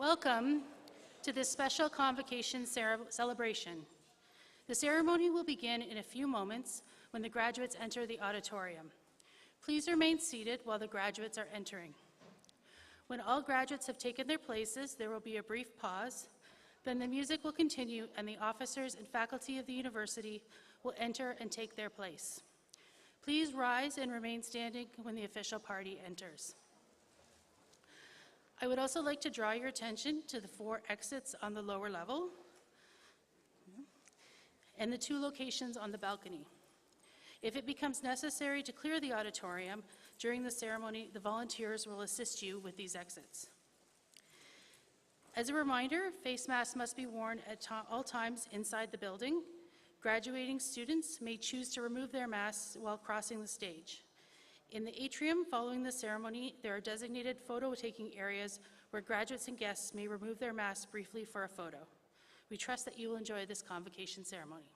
Welcome to this special convocation celebration. The ceremony will begin in a few moments when the graduates enter the auditorium. Please remain seated while the graduates are entering. When all graduates have taken their places, there will be a brief pause. Then the music will continue and the officers and faculty of the university will enter and take their place. Please rise and remain standing when the official party enters. I would also like to draw your attention to the 4 exits on the lower level and the 2 locations on the balcony. If it becomes necessary to clear the auditorium during the ceremony, the volunteers will assist you with these exits. As a reminder, face masks must be worn at all times inside the building. Graduating students may choose to remove their masks while crossing the stage. In the atrium following the ceremony, there are designated photo-taking areas where graduates and guests may remove their masks briefly for a photo. We trust that you will enjoy this convocation ceremony.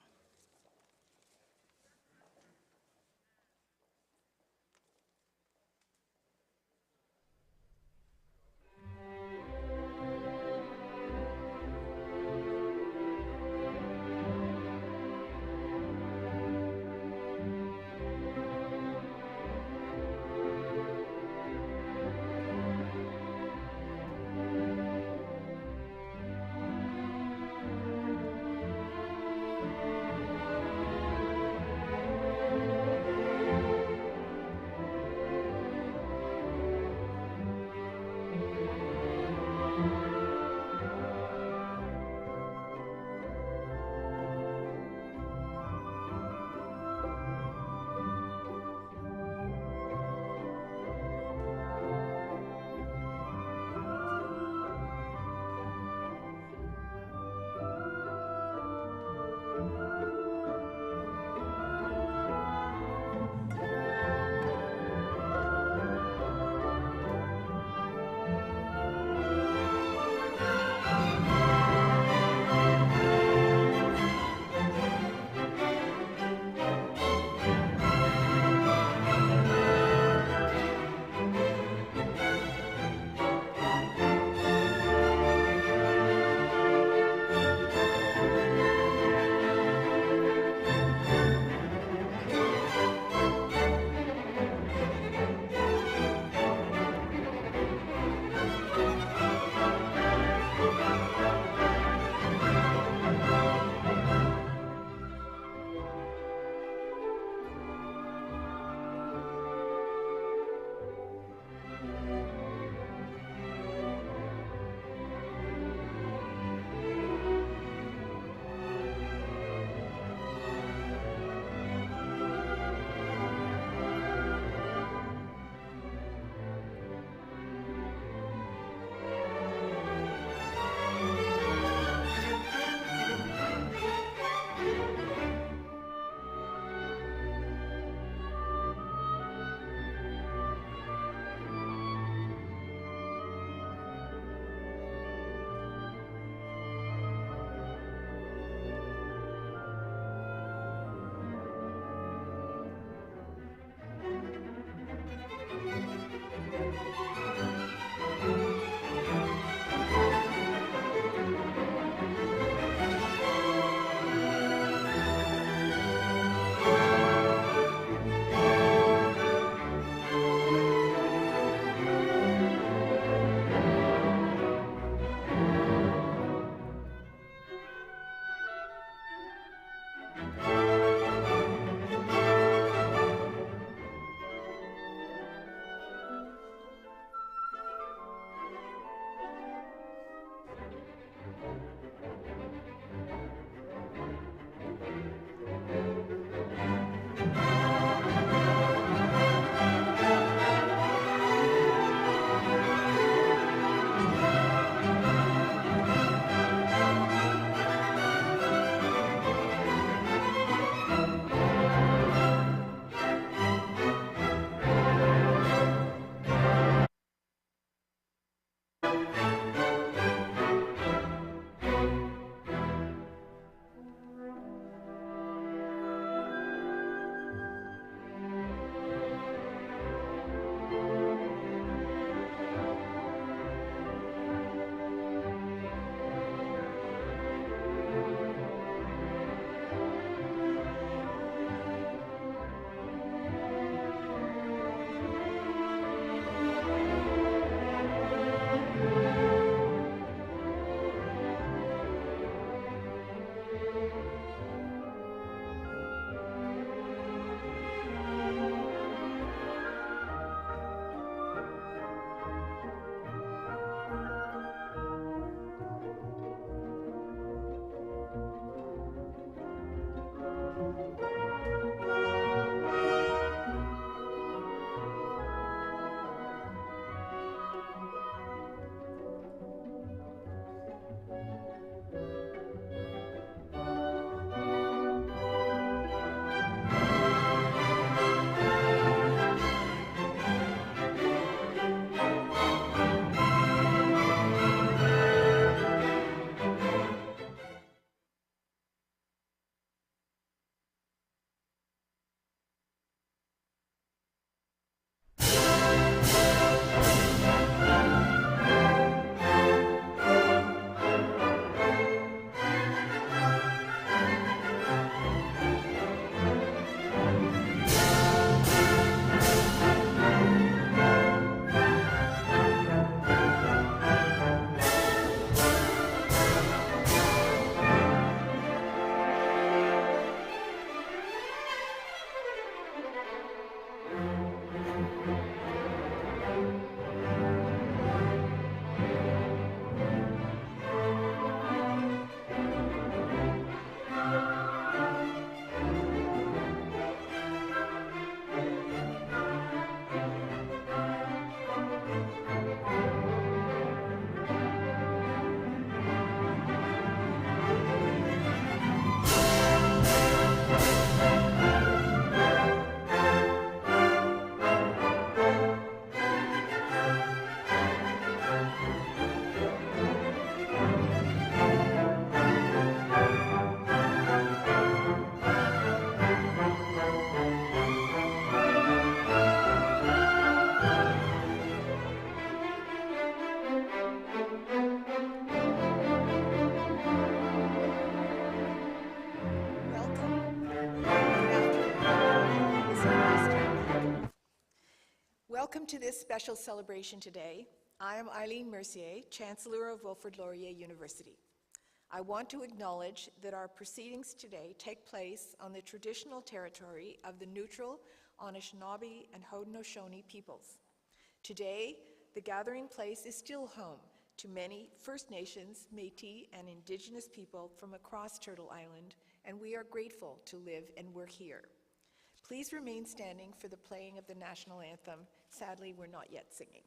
Welcome to this special celebration today. I am Eileen Mercier, Chancellor of Wilfrid Laurier University. I want to acknowledge that our proceedings today take place on the traditional territory of the neutral Anishinaabe and Haudenosaunee peoples. Today, the gathering place is still home to many First Nations, Métis, and Indigenous people from across Turtle Island, and we are grateful to live and work here. Please remain standing for the playing of the national anthem. Sadly, we're not yet singing.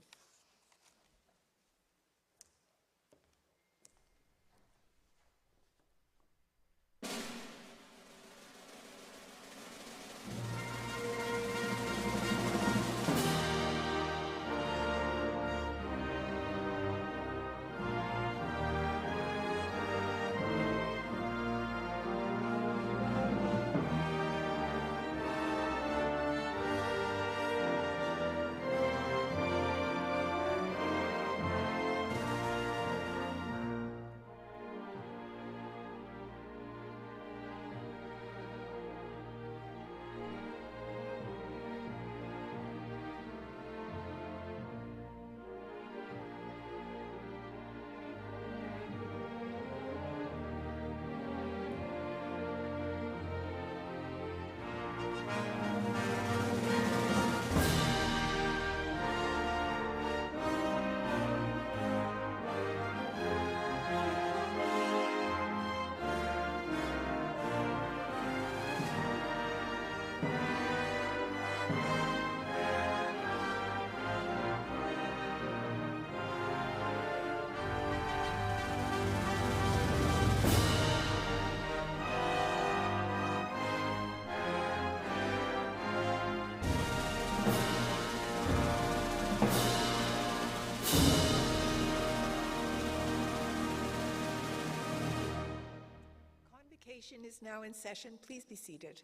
Convocation is now in session. Please be seated.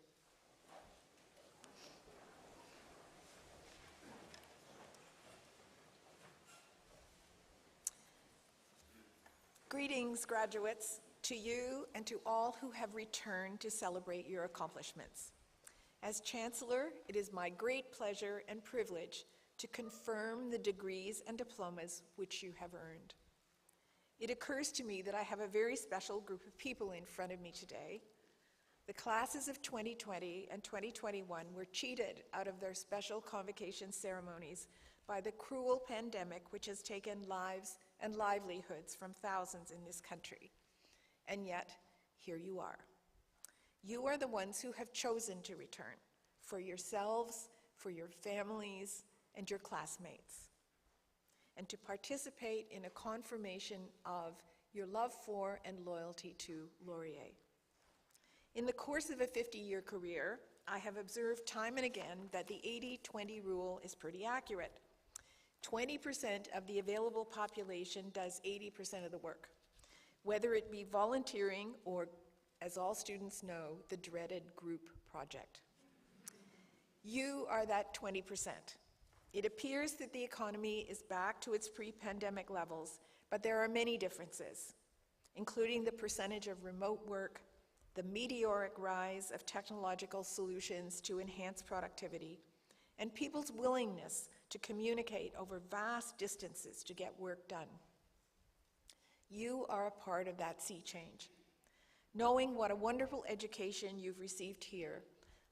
Greetings, graduates, to you and to all who have returned to celebrate your accomplishments. As Chancellor, it is my great pleasure and privilege to confirm the degrees and diplomas which you have earned. It occurs to me that I have a very special group of people in front of me today. The classes of 2020 and 2021 were cheated out of their special convocation ceremonies by the cruel pandemic which has taken lives and livelihoods from thousands in this country. And yet, here you are. You are the ones who have chosen to return, for yourselves, for your families, and your classmates, and to participate in a confirmation of your love for and loyalty to Laurier. In the course of a 50-year career, I have observed time and again that the 80-20 rule is pretty accurate. 20% of the available population does 80% of the work, whether it be volunteering or, as all students know, the dreaded group project. You are that 20%. It appears that the economy is back to its pre-pandemic levels, but there are many differences, including the percentage of remote work, the meteoric rise of technological solutions to enhance productivity, and people's willingness to communicate over vast distances to get work done. You are a part of that sea change. Knowing what a wonderful education you've received here,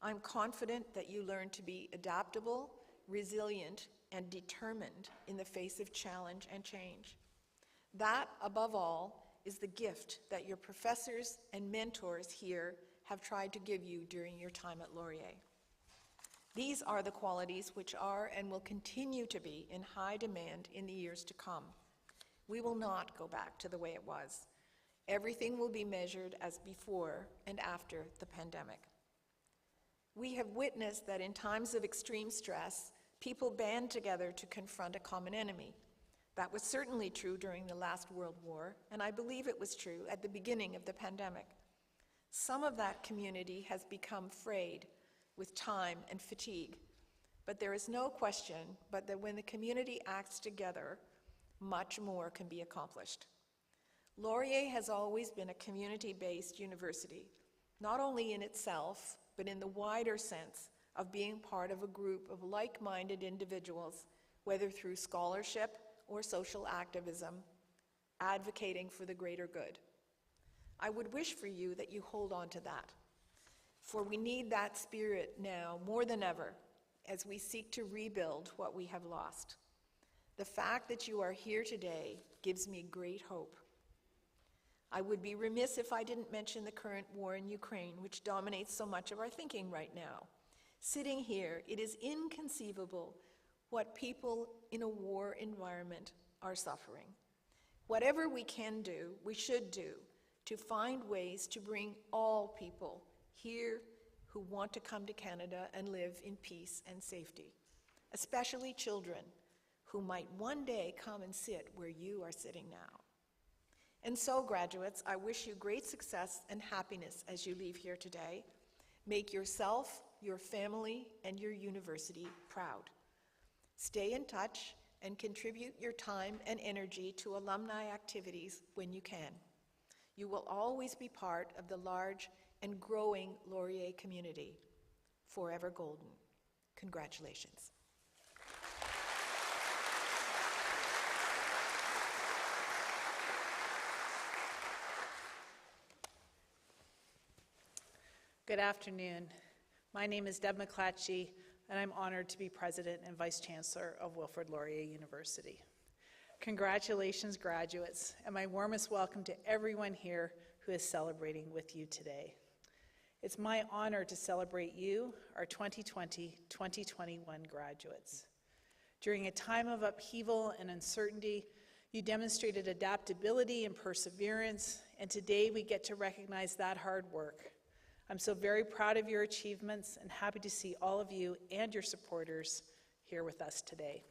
I'm confident that you learn to be adaptable, resilient, and determined in the face of challenge and change. That, above all, is the gift that your professors and mentors here have tried to give you during your time at Laurier. These are the qualities which are and will continue to be in high demand in the years to come. We will not go back to the way it was. Everything will be measured as before and after the pandemic. We have witnessed that in times of extreme stress, people band together to confront a common enemy. That was certainly true during the last World War, and I believe it was true at the beginning of the pandemic. Some of that community has become frayed with time and fatigue, but there is no question but that when the community acts together, much more can be accomplished. Laurier has always been a community-based university, not only in itself, but in the wider sense of being part of a group of like-minded individuals whether through scholarship or social activism, advocating for the greater good. I would wish for you that you hold on to that, for we need that spirit now more than ever as we seek to rebuild what we have lost. The fact that you are here today gives me great hope. I would be remiss if I didn't mention the current war in Ukraine, which dominates so much of our thinking right now. Sitting here, it is inconceivable what people in a war environment are suffering. Whatever we can do, we should do, to find ways to bring all people here who want to come to Canada and live in peace and safety, especially children who might one day come and sit where you are sitting now. And so, graduates, I wish you great success and happiness as you leave here today. Make yourself, your family, and your university proud. Stay in touch and contribute your time and energy to alumni activities when you can. You will always be part of the large and growing Laurier community. Forever golden. Congratulations. Good afternoon. My name is Deb McClatchy, and I'm honored to be President and Vice Chancellor of Wilfrid Laurier University. Congratulations, graduates, and my warmest welcome to everyone here who is celebrating with you today. It's my honor to celebrate you, our 2020-2021 graduates. During a time of upheaval and uncertainty, you demonstrated adaptability and perseverance, and today we get to recognize that hard work. I'm so very proud of your achievements and happy to see all of you and your supporters here with us today.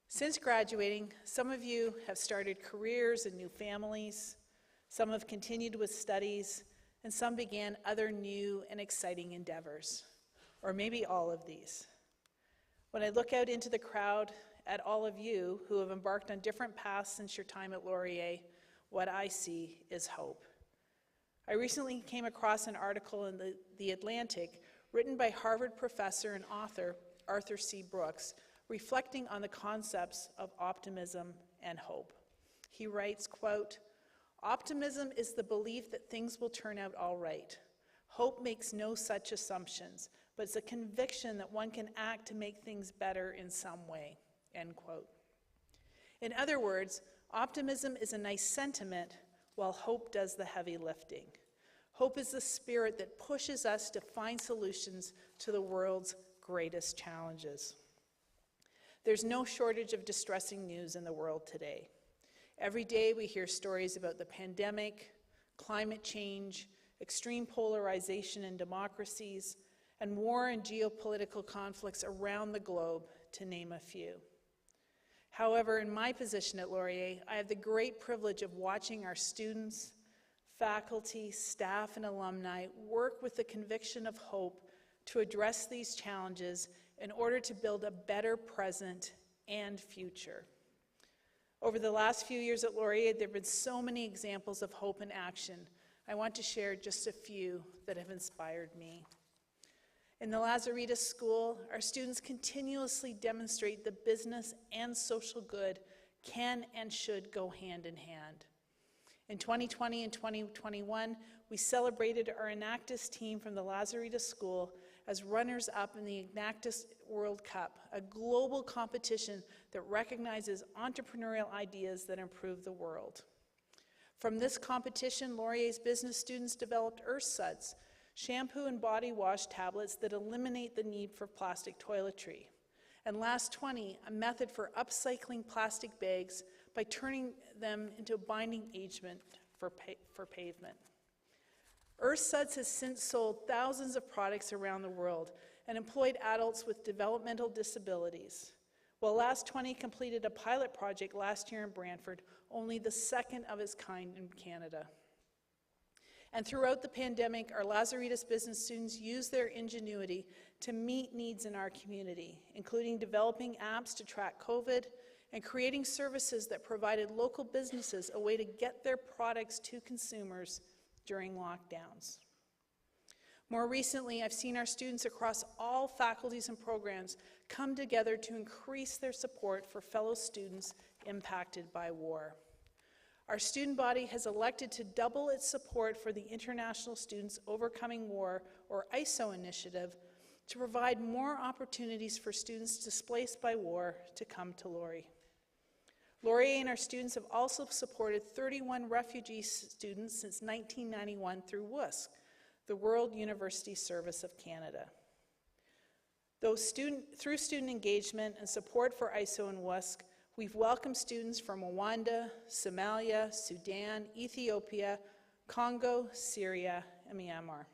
Since graduating, some of you have started careers and new families, some have continued with studies, and some began other new and exciting endeavors, or maybe all of these. When I look out into the crowd at all of you who have embarked on different paths since your time at Laurier, what I see is hope. I recently came across an article in The Atlantic written by Harvard professor and author Arthur C. Brooks, reflecting on the concepts of optimism and hope. He writes, quote, "Optimism is the belief that things will turn out all right. Hope makes no such assumptions, but it's a conviction that one can act to make things better in some way," end quote. In other words, optimism is a nice sentiment, while hope does the heavy lifting. Hope is the spirit that pushes us to find solutions to the world's greatest challenges. There's no shortage of distressing news in the world today. Every day we hear stories about the pandemic, climate change, extreme polarization in democracies, and war and geopolitical conflicts around the globe, to name a few. However, in my position at Laurier, I have the great privilege of watching our students, faculty, staff, and alumni work with the conviction of hope to address these challenges in order to build a better present and future. Over the last few years at Laurier, there have been so many examples of hope in action. I want to share just a few that have inspired me. In the Lazaridis School, our students continuously demonstrate the business and social good can and should go hand in hand. In 2020 and 2021, we celebrated our Enactus team from the Lazaridis School as runners-up in the Enactus World Cup, a global competition that recognizes entrepreneurial ideas that improve the world. From this competition, Laurier's business students developed Earthsuds, shampoo and body wash tablets that eliminate the need for plastic toiletry. And Last 20, a method for upcycling plastic bags by turning them into a binding agent for pavement. Earthsuds has since sold thousands of products around the world and employed adults with developmental disabilities. While Last 20 completed a pilot project last year in Brantford, only the second of its kind in Canada. And throughout the pandemic, our Lazaridis business students used their ingenuity to meet needs in our community, including developing apps to track COVID and creating services that provided local businesses a way to get their products to consumers during lockdowns. More recently, I've seen our students across all faculties and programs come together to increase their support for fellow students impacted by war. Our student body has elected to double its support for the International Students Overcoming War, or ISO initiative, to provide more opportunities for students displaced by war to come to Laurier. Laurier and our students have also supported 31 refugee students since 1991 through WUSC, the World University Service of Canada. Through student engagement and support for ISO and WUSC, we've welcomed students from Rwanda, Somalia, Sudan, Ethiopia, Congo, Syria, and Myanmar.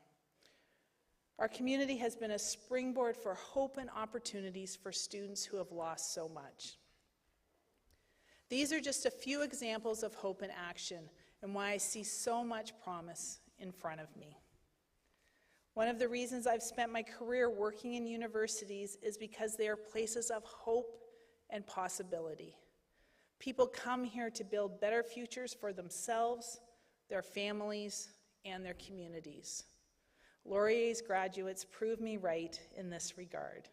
Our community has been a springboard for hope and opportunities for students who have lost so much. These are just a few examples of hope in action and why I see so much promise in front of me. One of the reasons I've spent my career working in universities is because they are places of hope and possibility. People come here to build better futures for themselves, their families, and their communities. Laurier's graduates prove me right in this regard.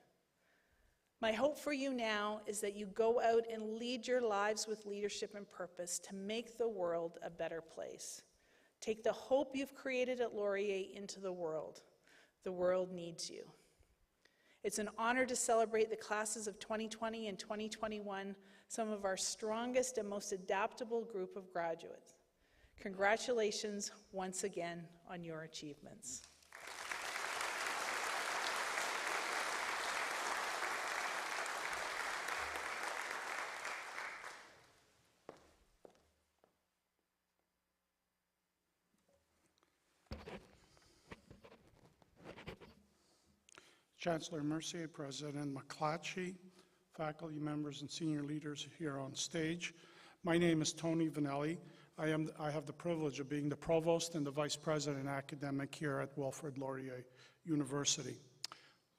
My hope for you now is that you go out and lead your lives with leadership and purpose to make the world a better place. Take the hope you've created at Laurier into the world. The world needs you. It's an honor to celebrate the classes of 2020 and 2021, some of our strongest and most adaptable group of graduates. Congratulations once again on your achievements. Chancellor Mercier, President McClatchy, faculty members and senior leaders here on stage. My name is Tony Vanelli. I have the privilege of being the Provost and the Vice President Academic here at Wilfrid Laurier University.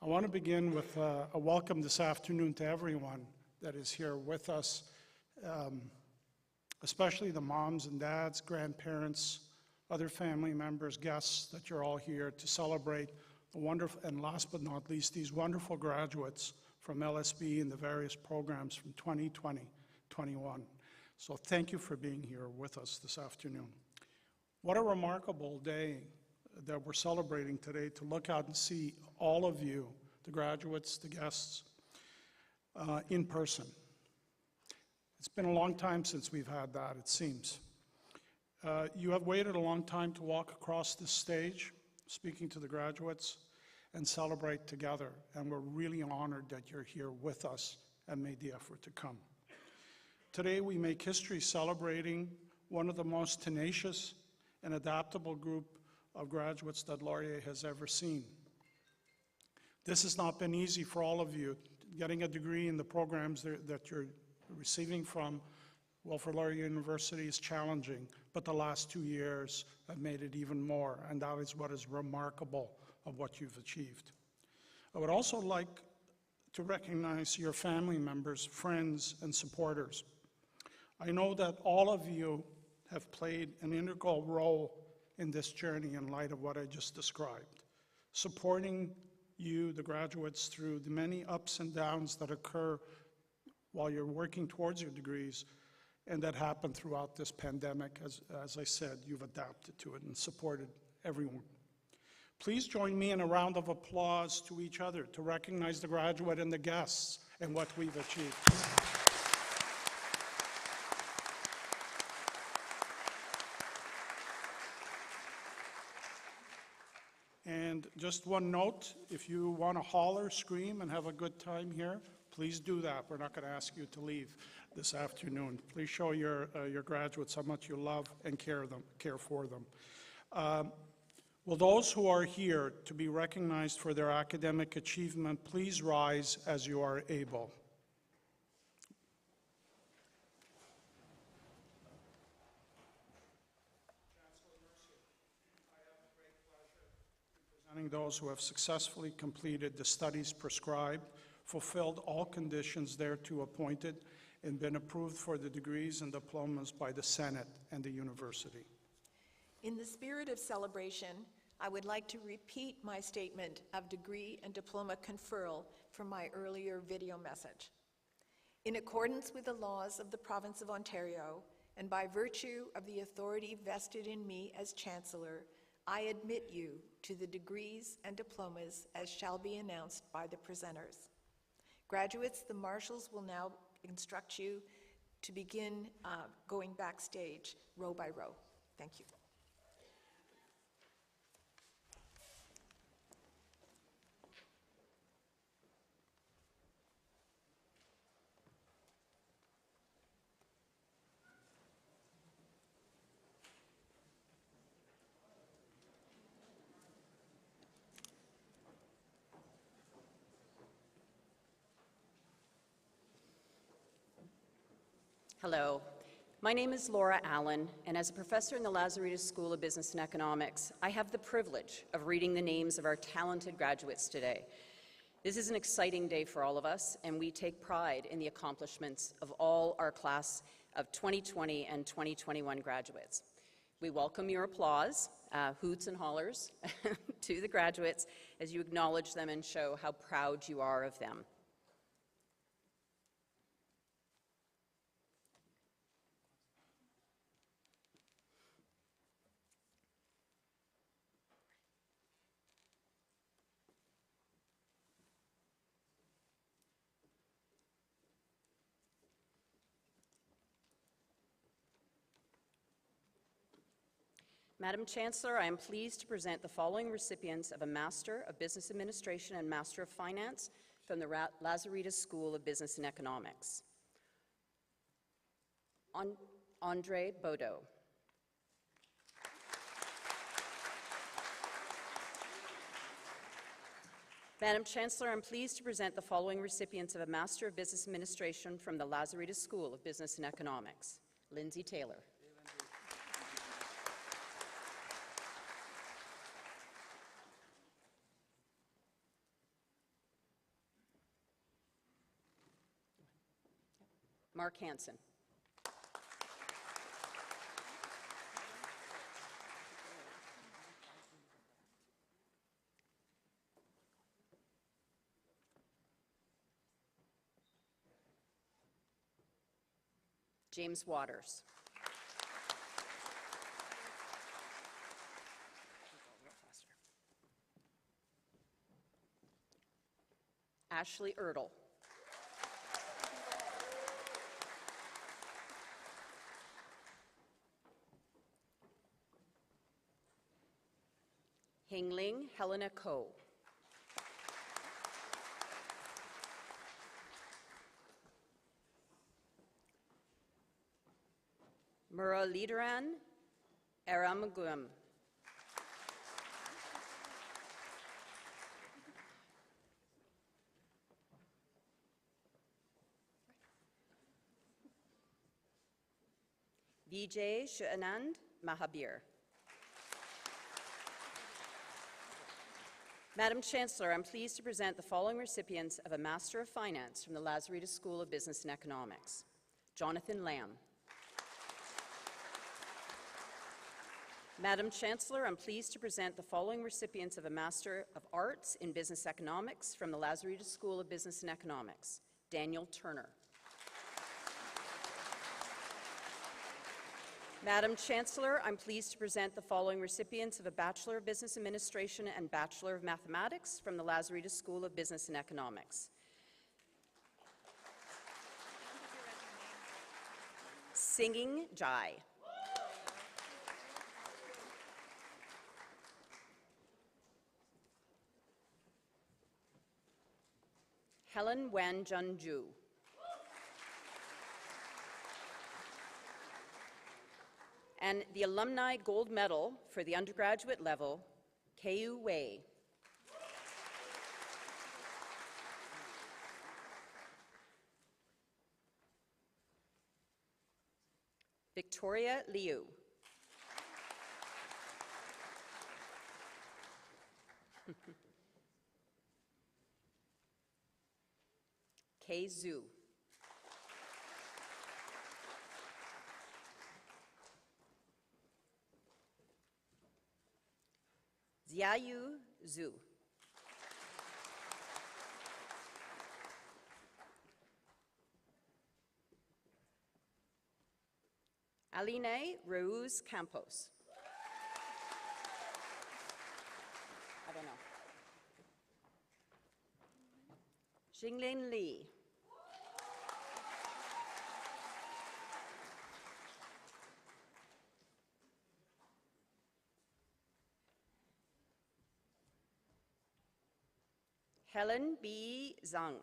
I want to begin with a welcome this afternoon to everyone that is here with us, especially the moms and dads, grandparents, other family members, guests, that you're all here to celebrate the wonderful, and last but not least, these wonderful graduates from LSB and the various programs from 2020-21. So thank you for being here with us this afternoon. What a remarkable day that we're celebrating today, to look out and see all of you, the graduates, the guests, in person. It's been a long time since we've had that, it seems. You have waited a long time to walk across this stage, speaking to the graduates, and celebrate together. And we're really honored that you're here with us and made the effort to come. Today we make history celebrating one of the most tenacious and adaptable group of graduates that Laurier has ever seen. This has not been easy for all of you. Getting a degree in the programs that you're receiving from Wilfrid Laurier University is challenging, but the last 2 years have made it even more, and that is what is remarkable of what you've achieved. I would also like to recognize your family members, friends, and supporters. I know that all of you have played an integral role in this journey in light of what I just described, supporting you, the graduates, through the many ups and downs that occur while you're working towards your degrees, and that happened throughout this pandemic. As I said, you've adapted to it and supported everyone. Please join me in a round of applause to each other to recognize the graduate and the guests and what we've achieved. And just one note, if you want to holler, scream, and have a good time here, please do that. We're not going to ask you to leave this afternoon. Please show your graduates how much you love and care for them. Will those who are here to be recognized for their academic achievement please rise as you are able. Chancellor Mercier, I have the great pleasure in presenting those who have successfully completed the studies prescribed, fulfilled all conditions thereto appointed, and been approved for the degrees and diplomas by the Senate and the university. In the spirit of celebration, I would like to repeat my statement of degree and diploma conferral from my earlier video message. In accordance with the laws of the Province of Ontario, and by virtue of the authority vested in me as Chancellor, I admit you to the degrees and diplomas as shall be announced by the presenters. Graduates, the marshals will now instruct you to begin going backstage row by row. Thank you. Hello, my name is Laura Allen, and as a professor in the Lazaridis School of Business and Economics, I have the privilege of reading the names of our talented graduates today. This is an exciting day for all of us, and we take pride in the accomplishments of all our class of 2020 and 2021 graduates. We welcome your applause, hoots and hollers, to the graduates as you acknowledge them and show how proud you are of them. Madam Chancellor, I am pleased to present the following recipients of a Master of Business Administration and Master of Finance from the Lazaridis School of Business and Economics. Andre Bodo. Madam Chancellor, I'm pleased to present the following recipients of a Master of Business Administration from the Lazaridis School of Business and Economics. Lindsay Taylor. Mark Hansen. James Waters. Ashley Erdl. Hingling Helena Ko. Muralidaran Aramagum. Vijay Shanand Mahabir. Madam Chancellor, I'm pleased to present the following recipients of a Master of Finance from the Lazaridis School of Business and Economics. Jonathan Lamb. Madam Chancellor, I'm pleased to present the following recipients of a Master of Arts in Business Economics from the Lazaridis School of Business and Economics. Daniel Turner. Madam Chancellor, I'm pleased to present the following recipients of a Bachelor of Business Administration and Bachelor of Mathematics from the Lazaridis School of Business and Economics. Singing Jai. Helen Wen Junju. And the Alumni Gold Medal for the undergraduate level, Keiyu Wei. Victoria Liu. Kei Zhu. Yayu Zhu. Aline Reus Campos. I don't know. Jinglin Li. Helen B. Zhang.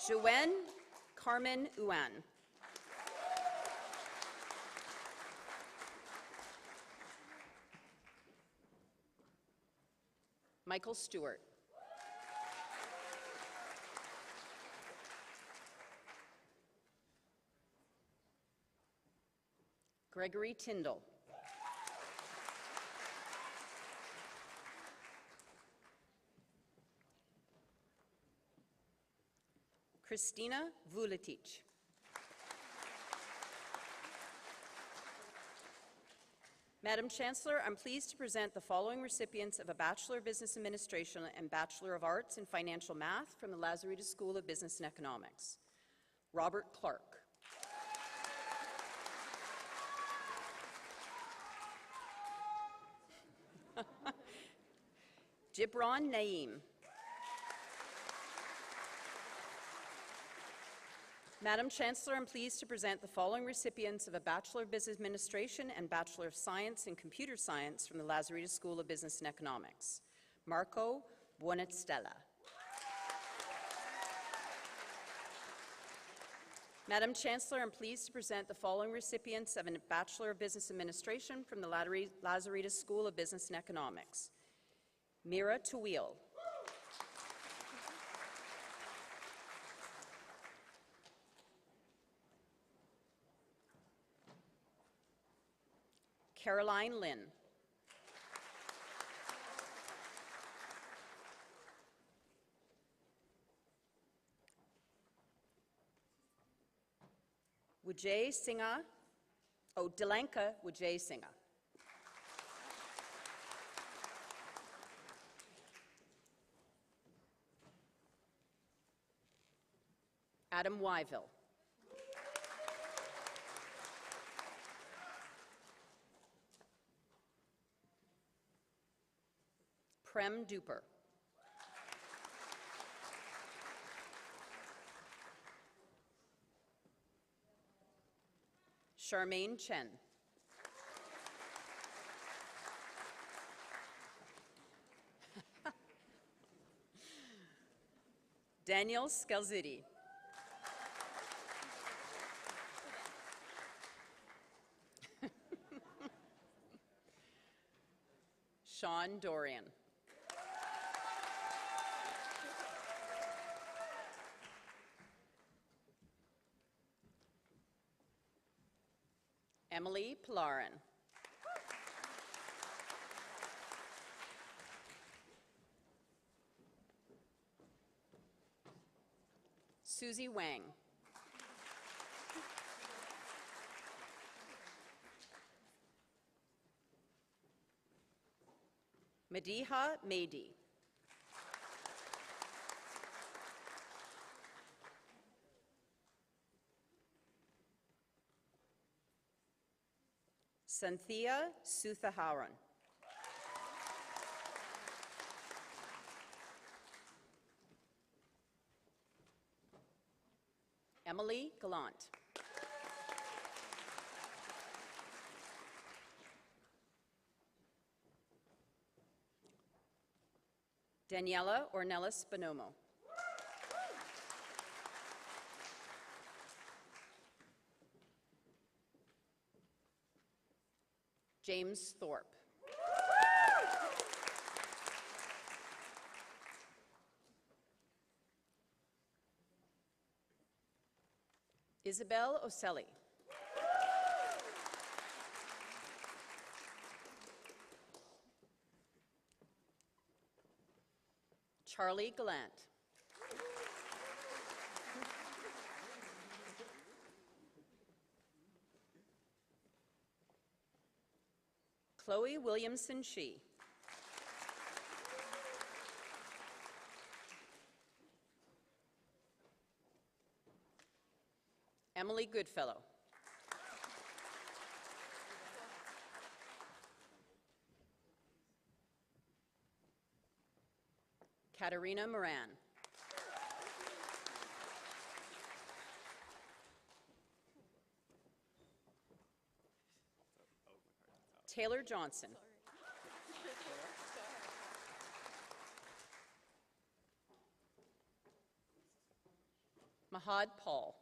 Joanne Carmen Uan. Michael Stewart. Gregory Tyndall. Christina Vuletic. Madam Chancellor, I'm pleased to present the following recipients of a Bachelor of Business Administration and Bachelor of Arts in Financial Math from the Lazaridis School of Business and Economics. Robert Clark. Gibran Naeem. Madam Chancellor, I'm pleased to present the following recipients of a Bachelor of Business Administration and Bachelor of Science in Computer Science from the Lazaridis School of Business and Economics. Marco Buonestella. Madam Chancellor, I'm pleased to present the following recipients of a Bachelor of Business Administration from the Lazaridis School of Business and Economics. Mira Tuwil. Caroline Lynn. Vijay Singha. Oh, Delanka Vijay Singha. Adam Wyville. Prem Duper. Charmaine Chen. Daniel Scalzitti. Sean Dorian. Emily Pilarin. Susie Wang. Madiha Mehdi. Cynthia Suthaharan. Emily Gallant. Daniela Ornelas Bonomo. James Thorpe. Isabel Oselli. Charlie Gallant. Chloe Williamson Shee. Emily Goodfellow. Katerina Moran. Taylor Johnson. Mahad Paul.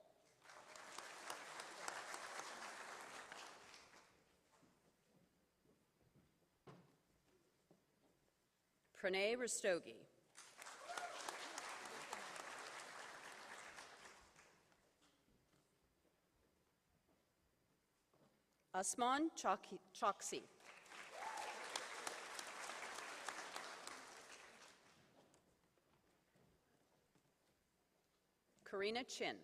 Pranay Rastogi. Usman Choksi. Karina Chin.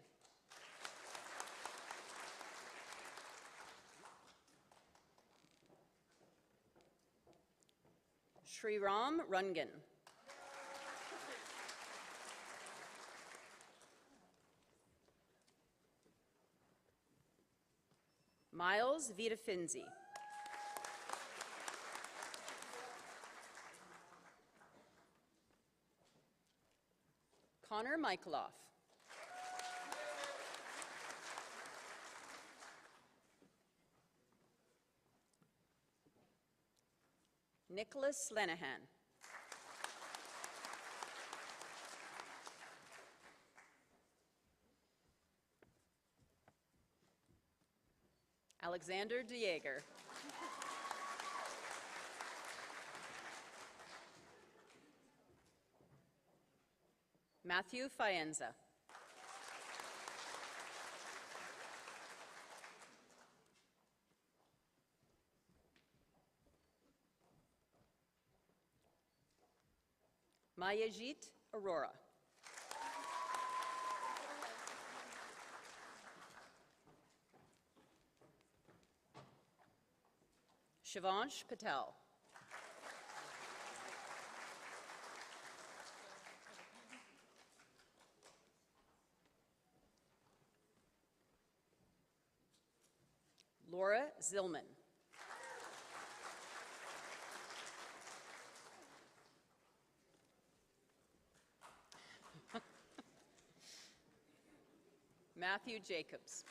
Sriram Rungan. Miles Vitafinzi. Connor Michaeloff. Nicholas Lenehan. Alexander DeJager. Matthew Faenza. Mayajit Aurora. Shivansh Patel. Laura Zillman. Matthew Jacobs.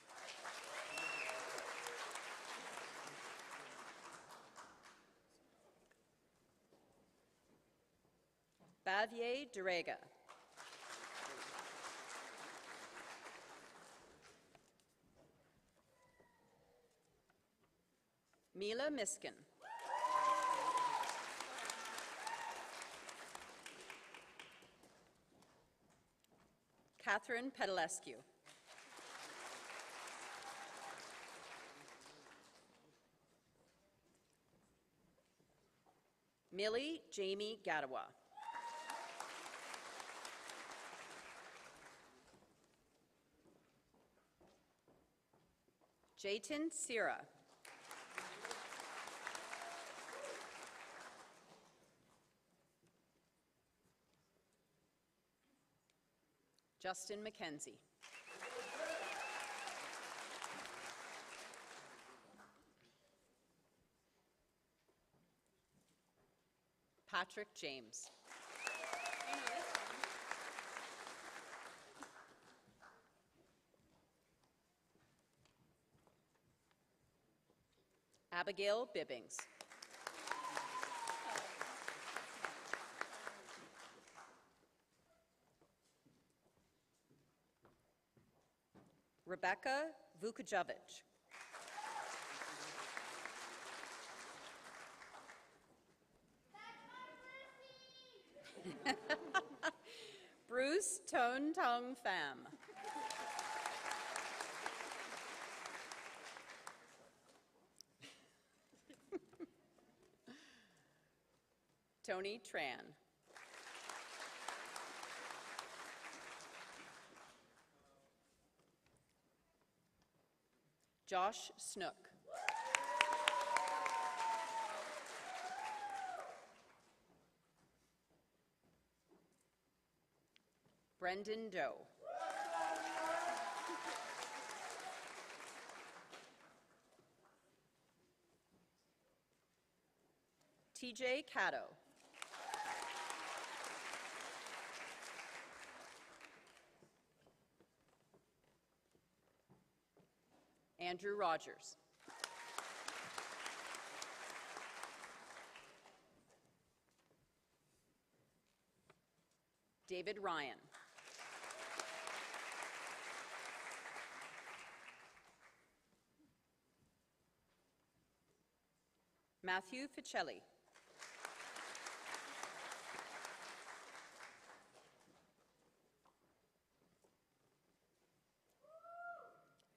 Bavier Durega. Mila Miskin. Catherine Pedalescu. Millie Jamie Gadawa. Jayton Sira. Justin McKenzie. Patrick James. Abigail Bibbings. Rebecca Vukojovic. Bruce Tone Tong Pham. Tony Tran. Josh Snook. Brendan Doe. TJ Caddo. Andrew Rogers. David Ryan. Matthew Ficelli.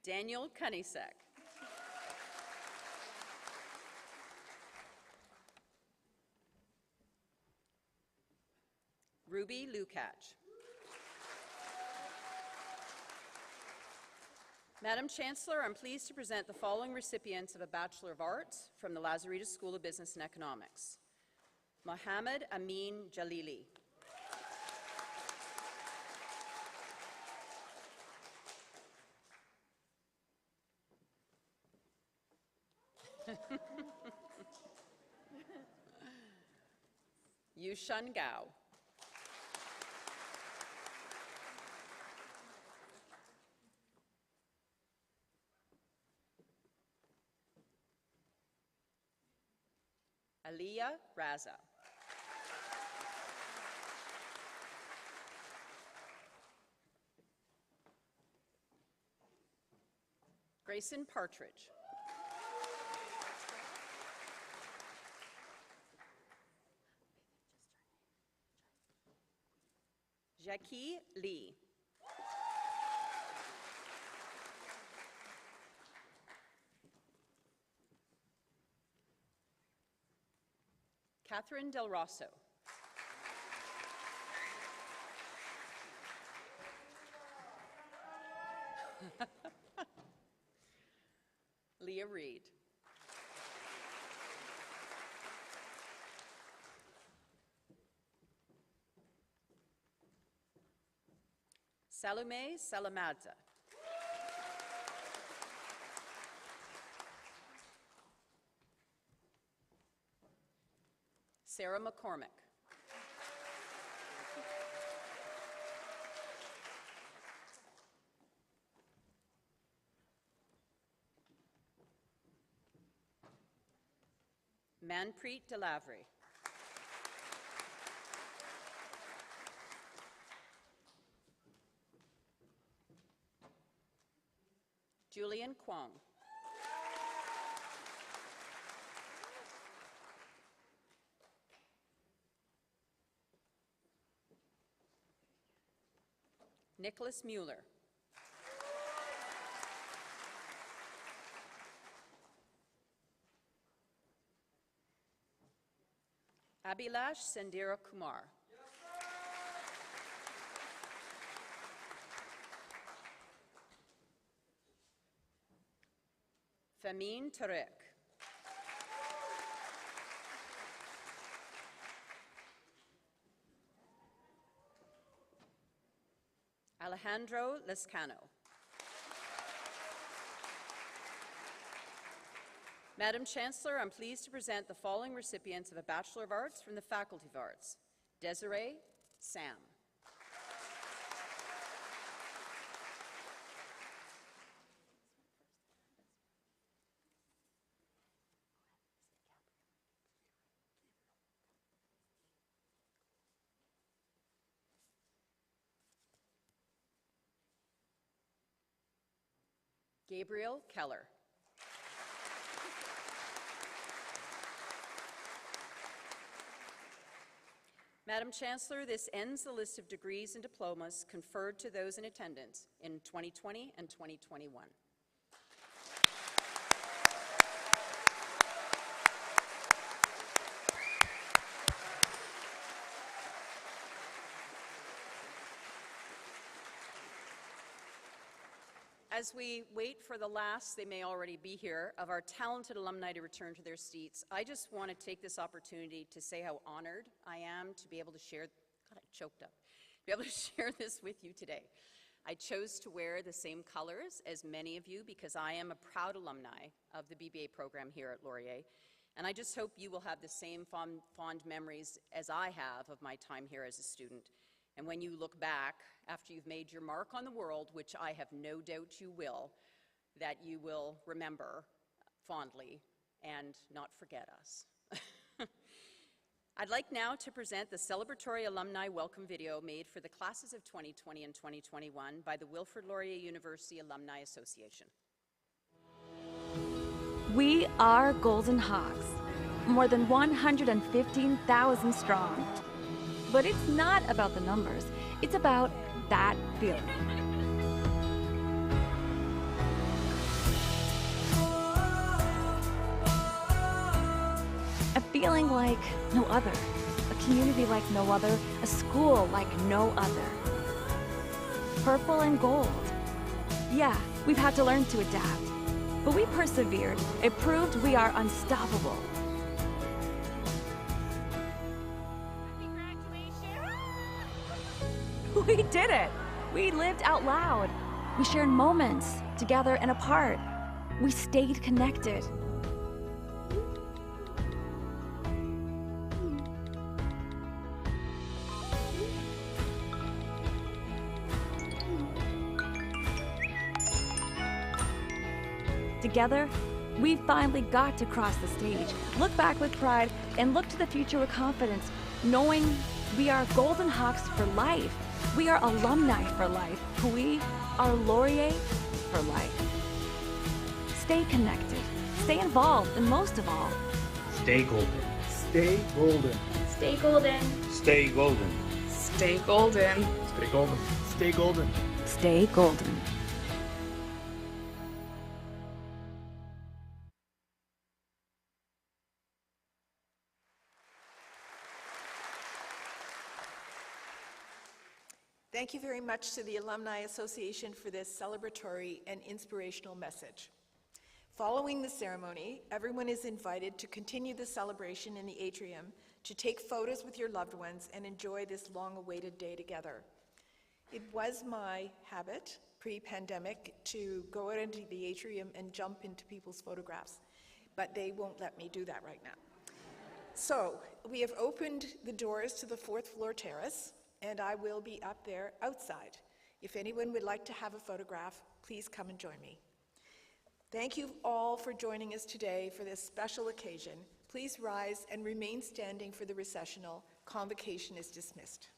Daniel Kunisek. Ruby Lukach. Madam Chancellor, I'm pleased to present the following recipients of a Bachelor of Arts from the Laurier School of Business and Economics. Mohammed Amin Jalili. Yushun Gao. Aliyah Raza. Grayson Partridge. Jackie Lee. Catherine Del Rosso. Leah Reed. Salome Salamadza. Sarah McCormick. Manpreet Delavry. Julian Kwong. Nicholas Mueller. Abhilash Sendira Kumar. Famine Tarek. Alejandro Lescano. Madam Chancellor, I'm pleased to present the following recipients of a Bachelor of Arts from the Faculty of Arts. Desiree Sam. Gabriel Keller. Madam Chancellor, this ends the list of degrees and diplomas conferred to those in attendance in 2020 and 2021. As we wait for the last, they may already be here, of our talented alumni to return to their seats, I just want to take this opportunity to say how honored I am to be able to share, God, I choked up, be able to share this with you today. I chose to wear the same colors as many of you because I am a proud alumni of the BBA program here at Laurier, and I just hope you will have the same fond memories as I have of my time here as a student. And when you look back, after you've made your mark on the world, which I have no doubt you will, that you will remember fondly and not forget us. I'd like now to present the celebratory alumni welcome video made for the classes of 2020 and 2021 by the Wilfrid Laurier University Alumni Association. We are Golden Hawks, more than 115,000 strong. But it's not about the numbers, it's about that feeling. A feeling like no other, a community like no other, a school like no other. Purple and gold. Yeah, we've had to learn to adapt, but we persevered. It proved we are unstoppable. We did it! We lived out loud. We shared moments, together and apart. We stayed connected. Together, we finally got to cross the stage, look back with pride, and look to the future with confidence, knowing we are Golden Hawks for life. We are alumni for life. We are Laurier for life. Stay connected, stay involved, and most of all, stay golden. Stay golden. Stay golden. Stay golden. Stay golden. Stay golden. Stay golden. stay golden. Thank you very much to the Alumni Association for this celebratory and inspirational message. Following the ceremony, everyone is invited to continue the celebration in the atrium, to take photos with your loved ones and enjoy this long-awaited day together. It was my habit, pre-pandemic, to go out into the atrium and jump into people's photographs, but they won't let me do that right now. So, we have opened the doors to the 4th floor terrace, and I will be up there outside. If anyone would like to have a photograph, please come and join me. Thank you all for joining us today for this special occasion. Please rise and remain standing for the recessional. Convocation is dismissed.